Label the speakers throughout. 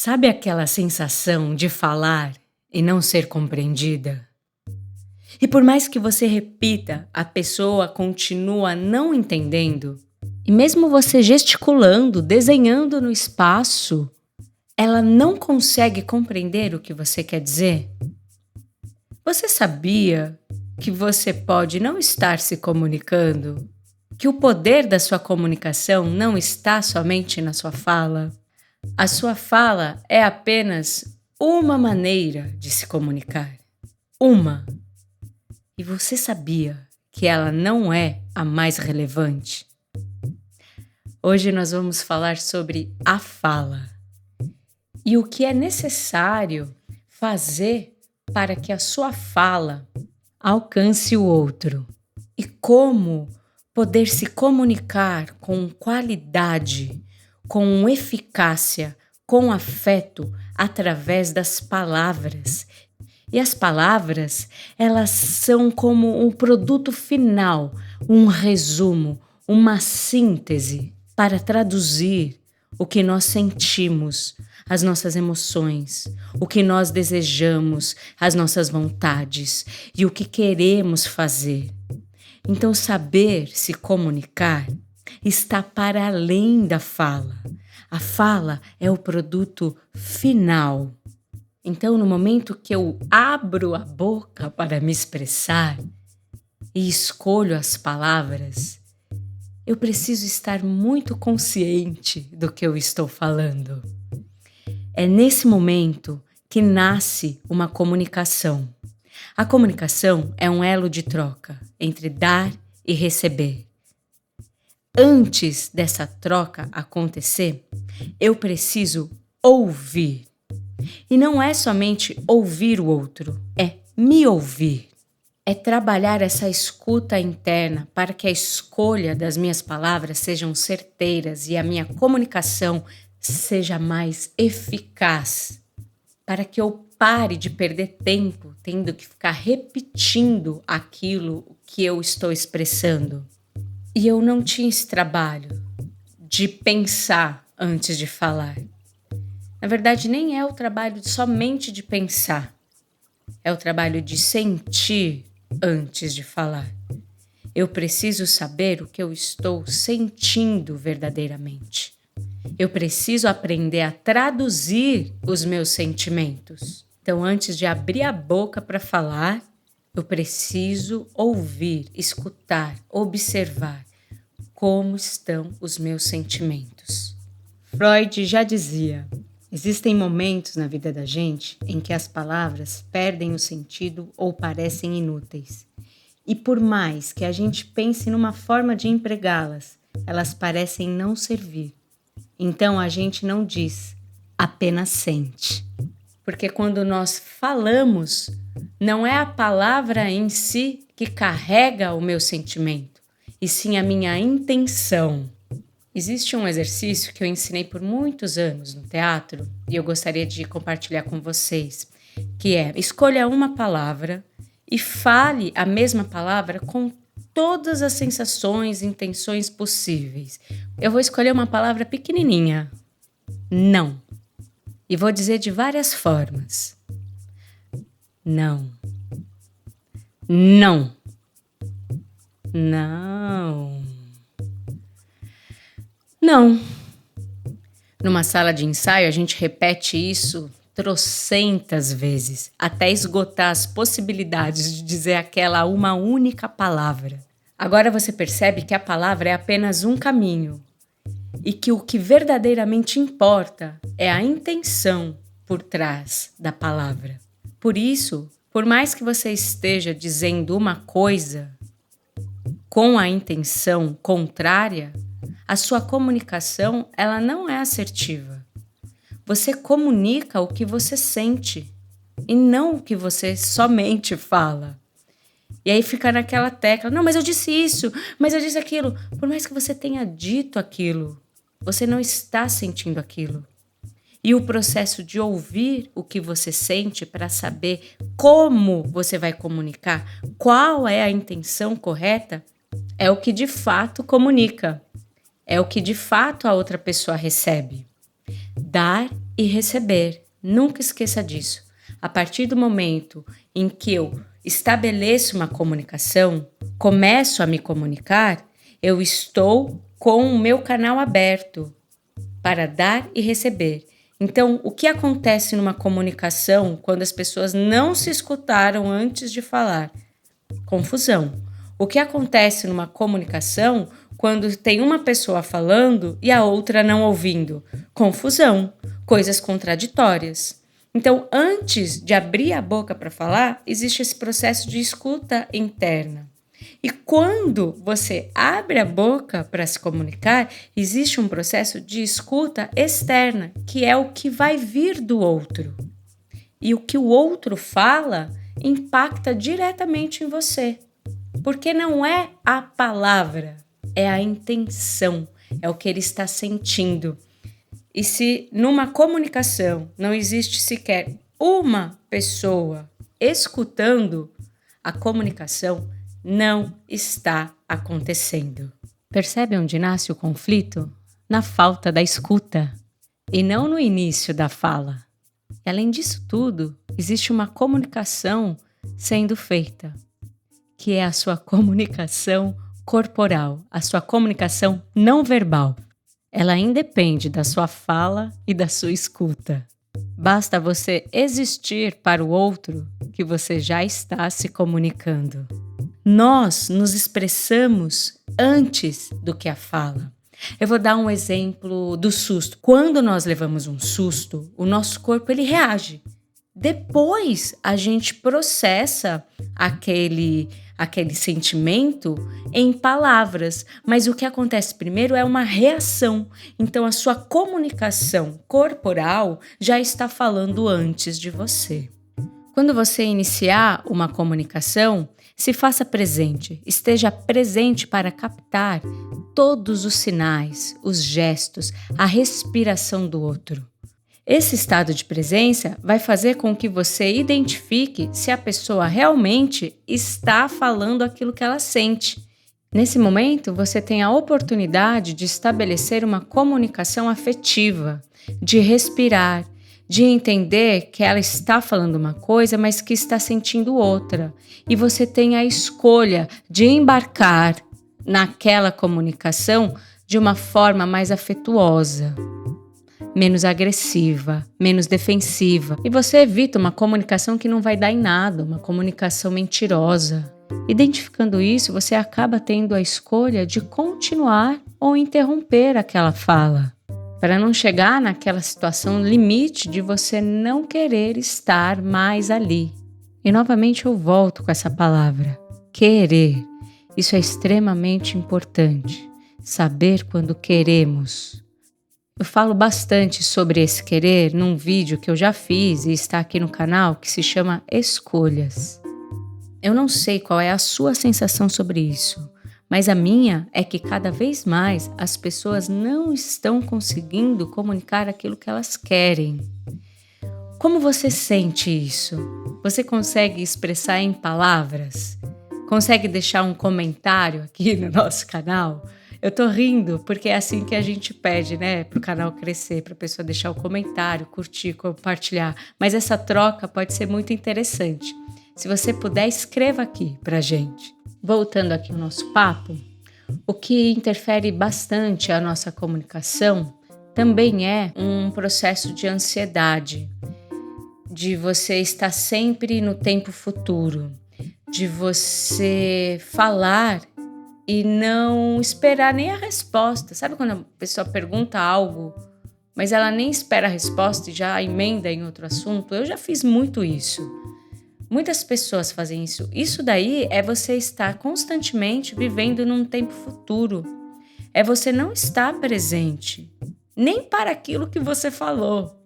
Speaker 1: Sabe aquela sensação de falar e não ser compreendida? E por mais que você repita, a pessoa continua não entendendo? E mesmo você gesticulando, desenhando no espaço, ela não consegue compreender o que você quer dizer? Você sabia que você pode não estar se comunicando? Que o poder da sua comunicação não está somente na sua fala? A sua fala é apenas uma maneira de se comunicar. Uma. E você sabia que ela não é a mais relevante? Hoje nós vamos falar sobre a fala e o que é necessário fazer para que a sua fala alcance o outro e como poder se comunicar com qualidade, com eficácia, com afeto através das palavras. E as palavras, elas são como um produto final, um resumo, uma síntese para traduzir o que nós sentimos, as nossas emoções, o que nós desejamos, as nossas vontades e o que queremos fazer. Então, saber se comunicar está para além da fala. A fala é o produto final. Então, no momento que eu abro a boca para me expressar e escolho as palavras, eu preciso estar muito consciente do que eu estou falando. É nesse momento que nasce uma comunicação. A comunicação é um elo de troca entre dar e receber. Antes dessa troca acontecer, eu preciso ouvir. E não é somente ouvir o outro, é me ouvir. É trabalhar essa escuta interna para que a escolha das minhas palavras sejam certeiras e a minha comunicação seja mais eficaz. Para que eu pare de perder tempo tendo que ficar repetindo aquilo que eu estou expressando. E eu não tinha esse trabalho de pensar antes de falar. Na verdade, nem é o trabalho somente de pensar. É o trabalho de sentir antes de falar. Eu preciso saber o que eu estou sentindo verdadeiramente. Eu preciso aprender a traduzir os meus sentimentos. Então, antes de abrir a boca para falar, eu preciso ouvir, escutar, observar como estão os meus sentimentos. Freud já dizia: existem momentos na vida da gente em que as palavras perdem o sentido ou parecem inúteis. E por mais que a gente pense numa forma de empregá-las, elas parecem não servir. Então a gente não diz, apenas sente. Porque quando nós falamos, não é a palavra em si que carrega o meu sentimento, e sim a minha intenção. Existe um exercício que eu ensinei por muitos anos no teatro e eu gostaria de compartilhar com vocês, que é: escolha uma palavra e fale a mesma palavra com todas as sensações e intenções possíveis. Eu vou escolher uma palavra pequenininha, não, e vou dizer de várias formas. Não. Não. Não. Não. Numa sala de ensaio, a gente repete isso trocentas vezes, até esgotar as possibilidades de dizer aquela uma única palavra. Agora você percebe que a palavra é apenas um caminho e que o que verdadeiramente importa é a intenção por trás da palavra. Por isso, por mais que você esteja dizendo uma coisa com a intenção contrária, a sua comunicação, ela não é assertiva. Você comunica o que você sente e não o que você somente fala. E aí fica naquela tecla: não, mas eu disse isso, mas eu disse aquilo. Por mais que você tenha dito aquilo, você não está sentindo aquilo. E o processo de ouvir o que você sente para saber como você vai comunicar, qual é a intenção correta, é o que de fato comunica. É o que de fato a outra pessoa recebe. Dar e receber. Nunca esqueça disso. A partir do momento em que eu estabeleço uma comunicação, começo a me comunicar, eu estou com o meu canal aberto para dar e receber. Então, o que acontece numa comunicação quando as pessoas não se escutaram antes de falar? Confusão. O que acontece numa comunicação quando tem uma pessoa falando e a outra não ouvindo? Confusão. Coisas contraditórias. Então, antes de abrir a boca para falar, existe esse processo de escuta interna. E quando você abre a boca para se comunicar, existe um processo de escuta externa, que é o que vai vir do outro. E o que o outro fala impacta diretamente em você. Porque não é a palavra, é a intenção, é o que ele está sentindo. E se numa comunicação não existe sequer uma pessoa escutando, a comunicação não está acontecendo. Percebe onde nasce o conflito? Na falta da escuta e não no início da fala. E além disso tudo, existe uma comunicação sendo feita, que é a sua comunicação corporal, a sua comunicação não verbal. Ela independe da sua fala e da sua escuta. Basta você existir para o outro que você já está se comunicando. Nós nos expressamos antes do que a fala. Eu vou dar um exemplo do susto. Quando nós levamos um susto, o nosso corpo ele reage. Depois a gente processa aquele sentimento em palavras, mas o que acontece primeiro é uma reação. Então a sua comunicação corporal já está falando antes de você. Quando você iniciar uma comunicação, se faça presente, esteja presente para captar todos os sinais, os gestos, a respiração do outro. Esse estado de presença vai fazer com que você identifique se a pessoa realmente está falando aquilo que ela sente. Nesse momento, você tem a oportunidade de estabelecer uma comunicação afetiva, de respirar, de entender que ela está falando uma coisa, mas que está sentindo outra. E você tem a escolha de embarcar naquela comunicação de uma forma mais afetuosa, menos agressiva, menos defensiva. E você evita uma comunicação que não vai dar em nada, uma comunicação mentirosa. Identificando isso, você acaba tendo a escolha de continuar ou interromper aquela fala, para não chegar naquela situação limite de você não querer estar mais ali. E novamente eu volto com essa palavra, querer. Isso é extremamente importante, saber quando queremos. Eu falo bastante sobre esse querer num vídeo que eu já fiz e está aqui no canal, que se chama Escolhas. Eu não sei qual é a sua sensação sobre isso, mas a minha é que cada vez mais as pessoas não estão conseguindo comunicar aquilo que elas querem. Como você sente isso? Você consegue expressar em palavras? Consegue deixar um comentário aqui no nosso canal? Eu tô rindo porque é assim que a gente pede, né? Para o canal crescer, para a pessoa deixar o comentário, curtir, compartilhar. Mas essa troca pode ser muito interessante. Se você puder, escreva aqui pra gente. Voltando aqui ao nosso papo, o que interfere bastante a nossa comunicação também é um processo de ansiedade, de você estar sempre no tempo futuro, de você falar e não esperar nem a resposta. Sabe quando a pessoa pergunta algo, mas ela nem espera a resposta e já emenda em outro assunto? Eu já fiz muito isso. Muitas pessoas fazem isso. Isso daí é você estar constantemente vivendo num tempo futuro. É você não estar presente, nem para aquilo que você falou.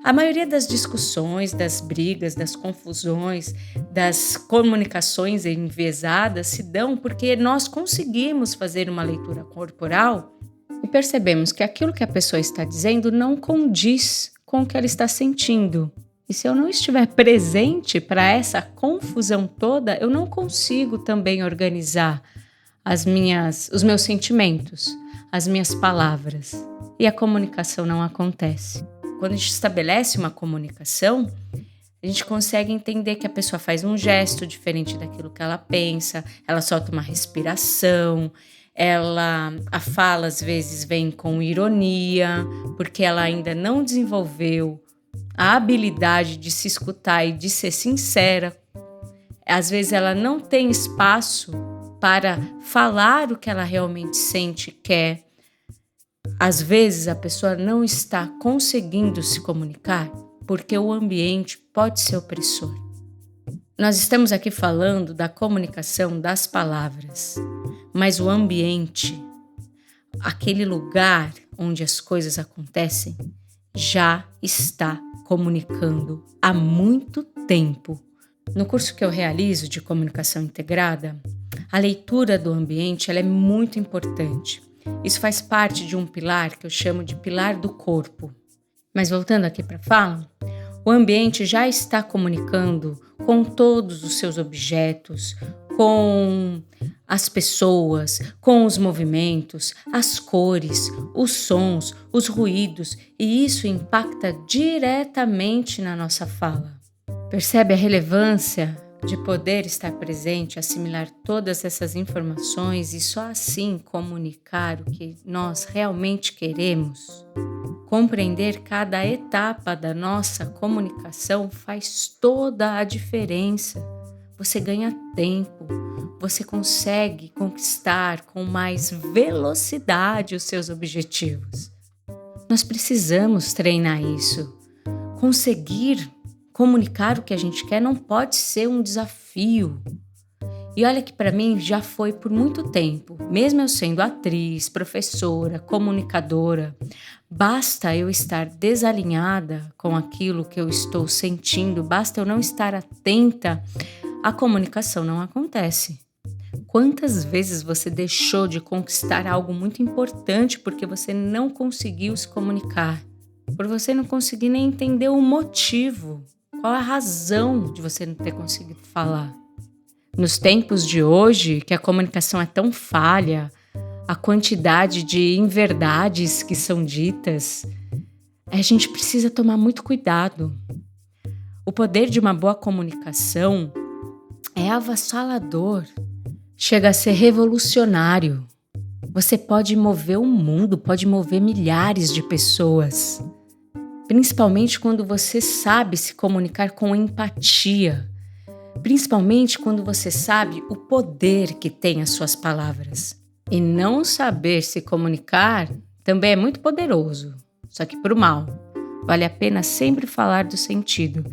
Speaker 1: A maioria das discussões, das brigas, das confusões, das comunicações enviesadas se dão porque nós conseguimos fazer uma leitura corporal e percebemos que aquilo que a pessoa está dizendo não condiz com o que ela está sentindo. E se eu não estiver presente para essa confusão toda, eu não consigo também organizar os meus sentimentos, as minhas palavras. E a comunicação não acontece. quando a gente estabelece uma comunicação, a gente consegue entender que a pessoa faz um gesto diferente daquilo que ela pensa, ela solta uma respiração, a fala às vezes vem com ironia, porque ela ainda não desenvolveu a habilidade de se escutar e de ser sincera. Às vezes ela não tem espaço para falar o que ela realmente sente e quer. Às vezes a pessoa não está conseguindo se comunicar porque o ambiente pode ser opressor. Nós estamos aqui falando da comunicação das palavras, mas o ambiente, aquele lugar onde as coisas acontecem, já está comunicando há muito tempo. No curso que eu realizo de comunicação integrada, a leitura do ambiente ela é muito importante. Isso faz parte de um pilar que eu chamo de pilar do corpo. Mas voltando aqui para a fala, o ambiente já está comunicando com todos os seus objetos, com as pessoas, com os movimentos, as cores, os sons, os ruídos, e isso impacta diretamente na nossa fala. Percebe a relevância de poder estar presente, assimilar todas essas informações e só assim comunicar o que nós realmente queremos? Compreender cada etapa da nossa comunicação faz toda a diferença. Você ganha tempo, você consegue conquistar com mais velocidade os seus objetivos. Nós precisamos treinar isso. Conseguir comunicar o que a gente quer não pode ser um desafio. E olha que para mim já foi por muito tempo, mesmo eu sendo atriz, professora, comunicadora, basta eu estar desalinhada com aquilo que eu estou sentindo, basta eu não estar atenta, a comunicação não acontece. Quantas vezes você deixou de conquistar algo muito importante porque você não conseguiu se comunicar? Por você não conseguir nem entender o motivo, qual a razão de você não ter conseguido falar? Nos tempos de hoje, que a comunicação é tão falha, a quantidade de inverdades que são ditas, a gente precisa tomar muito cuidado. O poder de uma boa comunicação é avassalador, chega a ser revolucionário. Você pode mover o mundo, pode mover milhares de pessoas, principalmente quando você sabe se comunicar com empatia. Principalmente quando você sabe o poder que tem as suas palavras. E não saber se comunicar também é muito poderoso, só que para o mal. Vale a pena sempre falar do sentido.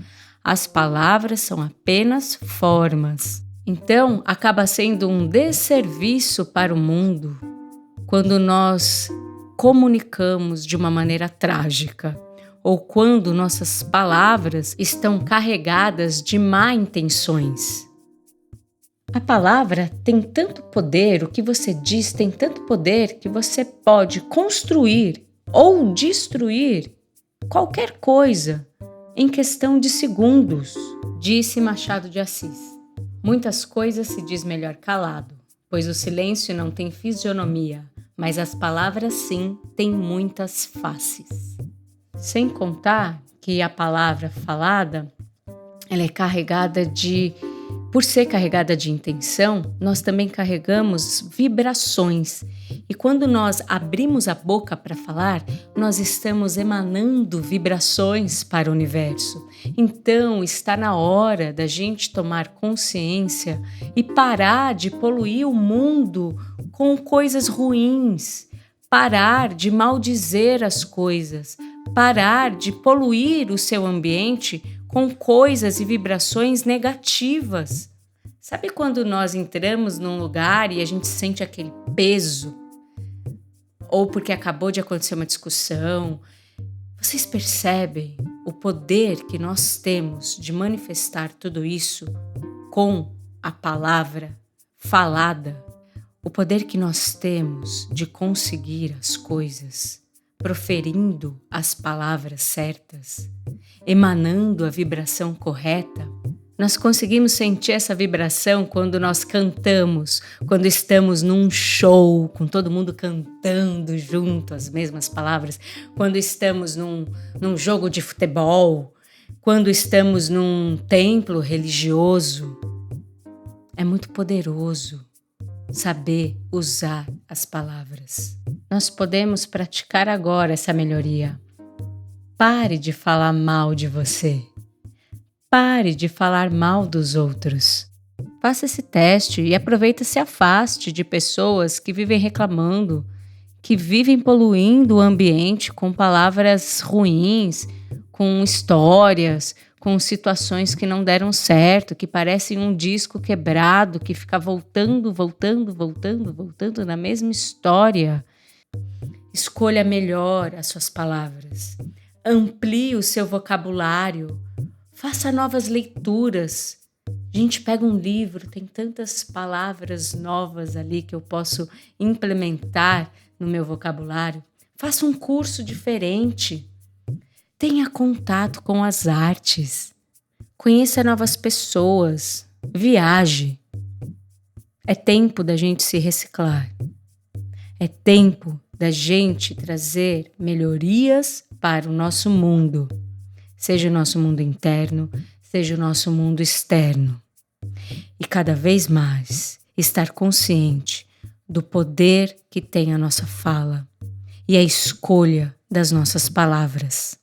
Speaker 1: As palavras são apenas formas. Então, acaba sendo um desserviço para o mundo quando nós comunicamos de uma maneira trágica, ou quando nossas palavras estão carregadas de má intenções. A palavra tem tanto poder, o que você diz tem tanto poder que você pode construir ou destruir qualquer coisa em questão de segundos, disse Machado de Assis. Muitas coisas se diz melhor calado, pois o silêncio não tem fisionomia, mas as palavras sim têm muitas faces. Sem contar que a palavra falada, ela é carregada por ser carregada de intenção, nós também carregamos vibrações. E quando nós abrimos a boca para falar, nós estamos emanando vibrações para o universo. Então, está na hora da gente tomar consciência e parar de poluir o mundo com coisas ruins, parar de maldizer as coisas, parar de poluir o seu ambiente com coisas e vibrações negativas. Sabe quando nós entramos num lugar e a gente sente aquele peso? Ou porque acabou de acontecer uma discussão? Vocês percebem o poder que nós temos de manifestar tudo isso com a palavra falada? O poder que nós temos de conseguir as coisas proferindo as palavras certas, emanando a vibração correta, Nós conseguimos sentir essa vibração quando nós cantamos, quando estamos num show, com todo mundo cantando junto as mesmas palavras, quando estamos num jogo de futebol, quando estamos num templo religioso. É muito poderoso saber usar as palavras. Nós podemos praticar agora essa melhoria. Pare de falar mal de você. Pare de falar mal dos outros. Faça esse teste e aproveita e se afaste de pessoas que vivem reclamando, que vivem poluindo o ambiente com palavras ruins, com histórias, com situações que não deram certo, que parecem um disco quebrado, que fica voltando na mesma história. Escolha melhor as suas palavras. Amplie o seu vocabulário. Faça novas leituras. A gente pega um livro, tem tantas palavras novas ali que eu posso implementar no meu vocabulário. Faça um curso diferente. Tenha contato com as artes. Conheça novas pessoas. Viaje. É tempo da gente se reciclar. É tempo da gente trazer melhorias para o nosso mundo. Seja o nosso mundo interno, seja o nosso mundo externo. E cada vez mais estar consciente do poder que tem a nossa fala e a escolha das nossas palavras.